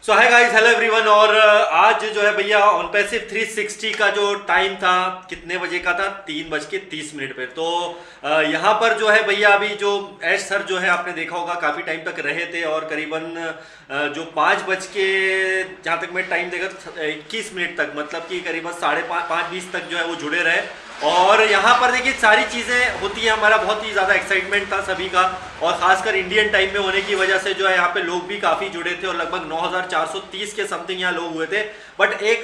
सो hi guys, hello everyone. और आज जो है भैया ऑन पैसिव 360 का जो टाइम था कितने बजे का था? 3:30 पे। तो यहाँ पर जो है भैया अभी जो ऐश सर जो है आपने देखा होगा काफ़ी टाइम तक रहे थे और करीबन जो 5 बज के जहाँ तक मैं टाइम देखा 21 मिनट तक, मतलब कि करीबन 5:30 तक जो है वो जुड़े रहे। और यहाँ पर देखिए सारी चीज़ें होती हैं, हमारा बहुत ही ज़्यादा एक्साइटमेंट था सभी का, और ख़ासकर इंडियन टाइम में होने की वजह से जो है यहाँ पे लोग भी काफ़ी जुड़े थे और लगभग 9430 के समथिंग यहाँ लोग हुए थे। बट एक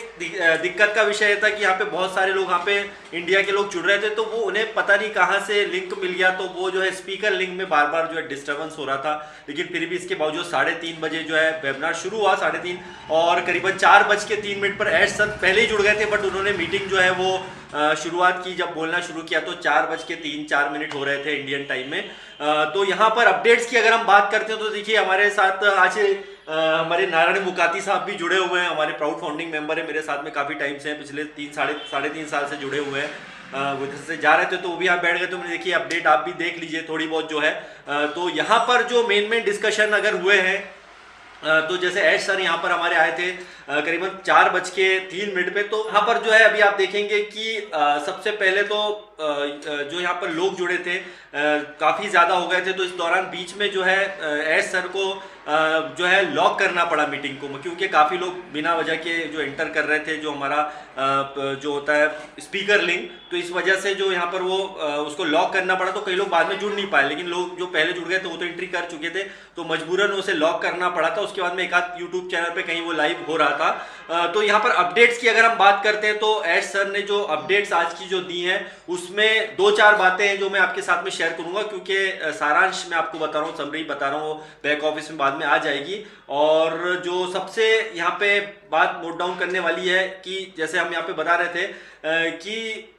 दिक्कत का विषय ये था कि यहाँ पे बहुत सारे लोग यहाँ पे इंडिया के लोग जुड़ रहे थे, तो वो उन्हें पता नहीं कहाँ से लिंक मिल गया, तो वो जो है स्पीकर लिंक में बार बार जो है डिस्टर्बेंस हो रहा था। लेकिन फिर भी इसके बावजूद 3:30 बजे जो है वेबिनार शुरू हुआ, 3:30, और करीबन 4:03 पर ऐश सर पहले ही जुड़ गए थे, बट उन्होंने मीटिंग जो है वो शुरुआत की, जब बोलना शुरू किया तो 4:03 हो रहे थे इंडियन टाइम में। तो यहाँ पर अपडेट्स की अगर हम बात करते हैं तो देखिए हमारे साथ आज हमारे नारायण मुकाती साहब भी जुड़े हुए हैं, हमारे प्राउड फाउंडिंग मेंबर है, मेरे साथ में काफ़ी टाइम से हैं, पिछले साढ़े तीन साल से जुड़े हुए हैं। उधर से जा रहे थे तो वो भी आप बैठ गए, तो मैंने देखिए अपडेट आप भी देख लीजिए थोड़ी बहुत जो है। तो यहाँ पर जो मेन डिस्कशन अगर हुए हैं, तो जैसे ऐश सर यहाँ पर हमारे आए थे करीबन 4:03 पे। तो यहाँ पर जो है अभी आप देखेंगे कि सबसे पहले तो जो यहाँ पर लोग जुड़े थे काफ़ी ज़्यादा हो गए थे, तो इस दौरान बीच में जो है ऐश सर को जो है लॉक करना पड़ा मीटिंग को, क्योंकि काफ़ी लोग बिना वजह के जो एंटर कर रहे थे, जो हमारा जो होता है स्पीकर लिंक, तो इस वजह से जो यहाँ पर वो उसको लॉक करना पड़ा। तो कई लोग बाद में जुड़ नहीं पाए, लेकिन लोग जो पहले जुड़ गए थे वो तो एंट्री कर चुके थे, तो मजबूरन उसे लॉक करना पड़ा था। उसके बाद में एक आध यूट्यूब चैनल पे कहीं वो लाइव हो रहा था। तो यहाँ पर अपडेट्स की अगर हम बात करते हैं तो ऐश सर ने जो अपडेट्स आज की जो दी हैं उसमें 2-4 बातें हैं जो मैं आपके साथ में शेयर करूंगा, क्योंकि सारांश मैं आपको बता रहा हूँ, समरी बता रहा हूँ, बैक ऑफिस में बाद में आ जाएगी। और जो सबसे यहाँ पे बात नोट डाउन करने वाली है कि जैसे हम यहाँ पे बता रहे थे कि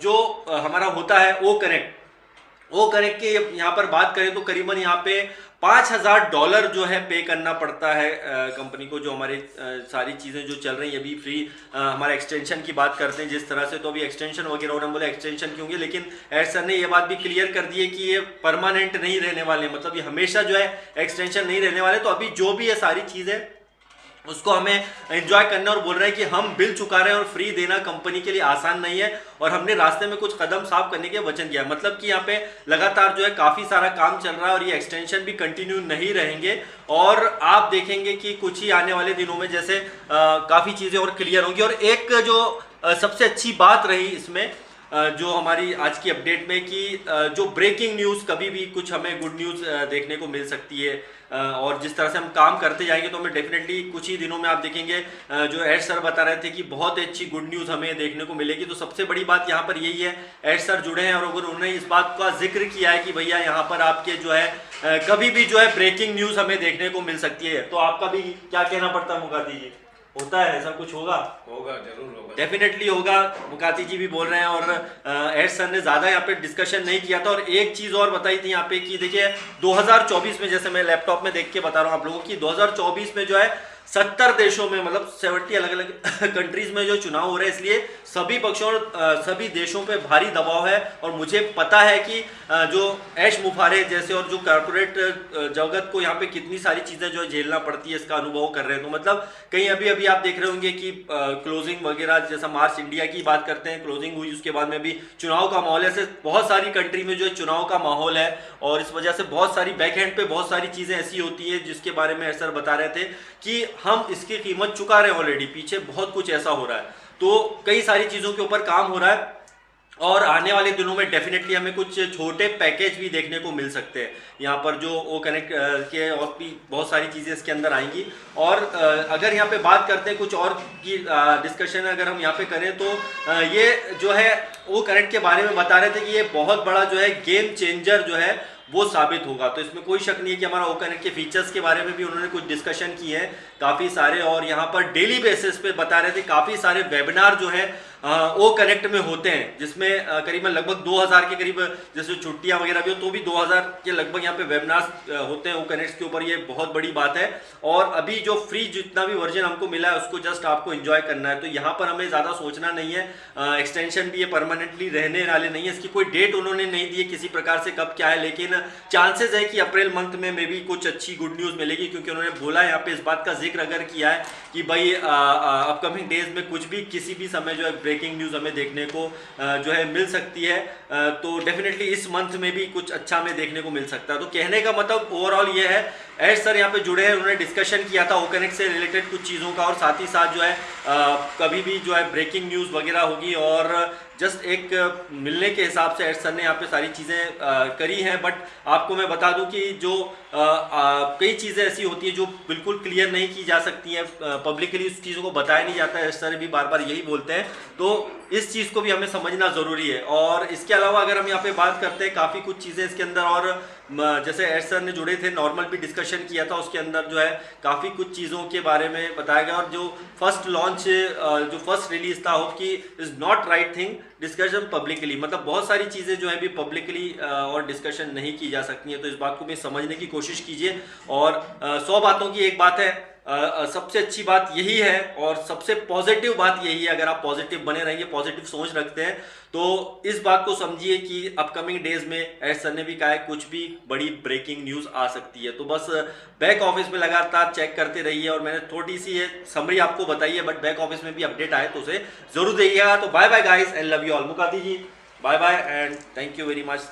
जो हमारा होता है ओ कनेक्ट के यहाँ पर बात करें तो करीबन यहाँ पे $5000 जो है पे करना पड़ता है कंपनी को, जो हमारी सारी चीज़ें जो चल रही है अभी फ्री। हमारा एक्सटेंशन की बात करते हैं जिस तरह से, तो अभी एक्सटेंशन वगैरह उन्होंने बोला एक्सटेंशन क्योंकि, लेकिन ऐश सर ने ये बात भी क्लियर कर दी है कि ये परमानेंट नहीं रहने वाले, मतलब ये हमेशा जो है एक्सटेंशन नहीं रहने वाले। तो अभी जो भी है सारी चीज़ें उसको हमें एंजॉय करना, और बोल रहे हैं कि हम बिल चुका रहे हैं और फ्री देना कंपनी के लिए आसान नहीं है, और हमने रास्ते में कुछ कदम साफ करने के वचन किया। मतलब कि यहाँ पे लगातार जो है काफ़ी सारा काम चल रहा है और ये एक्सटेंशन भी कंटिन्यू नहीं रहेंगे, और आप देखेंगे कि कुछ ही आने वाले दिनों में जैसे काफ़ी चीज़ें और क्लियर होंगी। और एक जो सबसे अच्छी बात रही इसमें जो हमारी आज की अपडेट में कि जो ब्रेकिंग न्यूज़, कभी भी कुछ हमें गुड न्यूज़ देखने को मिल सकती है, और जिस तरह से हम काम करते जाएंगे तो हमें डेफिनेटली कुछ ही दिनों में आप देखेंगे जो ऐश सर बता रहे थे कि बहुत अच्छी गुड न्यूज़ हमें देखने को मिलेगी। तो सबसे बड़ी बात यहाँ पर यही है, ऐश सर जुड़े हैं और अगर उन्होंने इस बात का जिक्र किया है कि भैया यहाँ पर आपके जो है कभी भी जो है ब्रेकिंग न्यूज़ हमें देखने को मिल सकती है। तो आपका भी क्या कहना पड़ता है मुकाती जी? होता है ऐसा कुछ? होगा जरूर होगा, डेफिनेटली होगा। मुकाती जी भी बोल रहे हैं, और ऐश सर ने ज़्यादा यहाँ पे डिस्कशन नहीं किया था। और एक चीज़ और बताई थी यहाँ पे कि देखिए 2024 में, जैसे मैं लैपटॉप में देख के बता रहा हूँ आप लोगों की, 2024 में जो है 70 देशों में, मतलब 70 अलग अलग कंट्रीज में जो चुनाव हो रहे हैं, इसलिए सभी पक्षों और सभी देशों पे भारी दबाव है। और मुझे पता है कि जो ऐश मुफारे जैसे और जो कॉर्पोरेट जगत को यहाँ पे कितनी सारी चीज़ें जो झेलना पड़ती है, इसका अनुभव कर रहे हैं। तो मतलब कहीं अभी आप देख रहे होंगे कि क्लोजिंग वगैरह, जैसा मार्च इंडिया की बात करते हैं, क्लोजिंग हुई, उसके बाद में भी चुनाव का माहौल है। ऐसे बहुत सारी कंट्री में जो है चुनाव का माहौल है, और इस वजह से बहुत सारी बैक हैंड पे बहुत सारी चीज़ें ऐसी होती है जिसके बारे में सर बता रहे थे कि हम इसकी कीमत चुका रहे हैं ऑलरेडी, पीछे बहुत कुछ ऐसा हो रहा है। तो कई सारी चीज़ों के ऊपर काम हो रहा है, और आने वाले दिनों में डेफिनेटली हमें कुछ छोटे पैकेज भी देखने को मिल सकते हैं यहाँ पर, जो ओ कनेक्ट के, और भी बहुत सारी चीज़ें इसके अंदर आएंगी। और अगर यहाँ पे बात करते हैं कुछ और की डिस्कशन अगर हम यहाँ पे करें तो ये जो है ओ कनेक्ट के बारे में बता रहे थे कि ये बहुत बड़ा जो है गेम चेंजर जो है वो साबित होगा। तो इसमें कोई शक नहीं है कि हमारा ओ कनेक्ट के फीचर्स के बारे में भी उन्होंने कुछ डिस्कशन किए हैं काफ़ी सारे, और यहाँ पर डेली बेसिस पे बता रहे थे काफ़ी सारे वेबिनार जो है वो कनेक्ट में होते हैं, जिसमें करीबन लगभग 2000 के करीब जैसे छुट्टियां वगैरह भी हो तो भी 2000 के लगभग यहाँ पे वेबिनार्स होते हैं वो कनेक्ट के ऊपर। ये बहुत बड़ी बात है। और अभी जो फ्री जितना भी वर्जन हमको मिला है उसको जस्ट आपको एंजॉय करना है, तो यहाँ पर हमें ज़्यादा सोचना नहीं है। एक्सटेंशन भी ये परमानेंटली रहने वाले नहीं है, इसकी कोई डेट उन्होंने नहीं दी है किसी प्रकार से कब क्या है, लेकिन चांसेस है कि अप्रैल मंथ में मे भी कुछ अच्छी गुड न्यूज़ मिलेगी, क्योंकि उन्होंने बोला है यहाँ पे, इस बात का जिक्र अगर किया है कि भाई अपकमिंग डेज में कुछ भी किसी भी समय जो है ब्रेकिंग न्यूज़ हमें देखने को जो है मिल सकती है। तो डेफिनेटली इस मंथ में भी कुछ अच्छा हमें देखने को मिल सकता है। तो कहने का मतलब ओवरऑल ये है, एश सर यहाँ पे जुड़े हैं, उन्होंने डिस्कशन किया था ओकनेक्ट से रिलेटेड कुछ चीज़ों का, और साथ ही साथ जो है कभी भी जो है ब्रेकिंग न्यूज़ वगैरह होगी, और जस्ट एक मिलने के हिसाब से एश सर ने यहाँ पे सारी चीज़ें करी हैं। बट आपको मैं बता दूं कि जो कई चीज़ें ऐसी होती हैं जो बिल्कुल क्लियर नहीं की जा सकती हैं पब्लिकली, उस चीज़ों को बताया नहीं जाता है, एश सर भी बार बार यही बोलते हैं। तो इस चीज़ को भी हमें समझना ज़रूरी है। और इसके अलावा अगर हम यहाँ पे बात करते हैं, काफ़ी कुछ चीज़ें इसके अंदर, और जैसे एश सर ने जुड़े थे, नॉर्मल भी डिस्कशन किया था, उसके अंदर जो है काफ़ी कुछ चीज़ों के बारे में बताया गया। और जो फर्स्ट लॉन्च जो फर्स्ट रिलीज था होप की is not right thing discussion publicly, मतलब बहुत सारी चीज़ें जो है भी पब्लिकली और डिस्कशन नहीं की जा सकती हैं। तो इस बात को भी समझने की कोशिश कीजिए। और 100 बातों की एक बात है, सबसे अच्छी बात यही है और सबसे पॉजिटिव बात यही है, अगर आप पॉजिटिव बने रहेंगे, पॉजिटिव सोच रखते हैं, तो इस बात को समझिए कि अपकमिंग डेज में एश सर ने भी कहा है कुछ भी बड़ी ब्रेकिंग न्यूज़ आ सकती है। तो बस बैक ऑफिस में लगातार चेक करते रहिए, और मैंने थोड़ी सी ये समरी आपको बताई है, बट बैक ऑफिस में भी अपडेट आए तो उसे जरूर देखिएगा। तो bye bye guys and love you all. Mukati ji bye bye and thank you very much.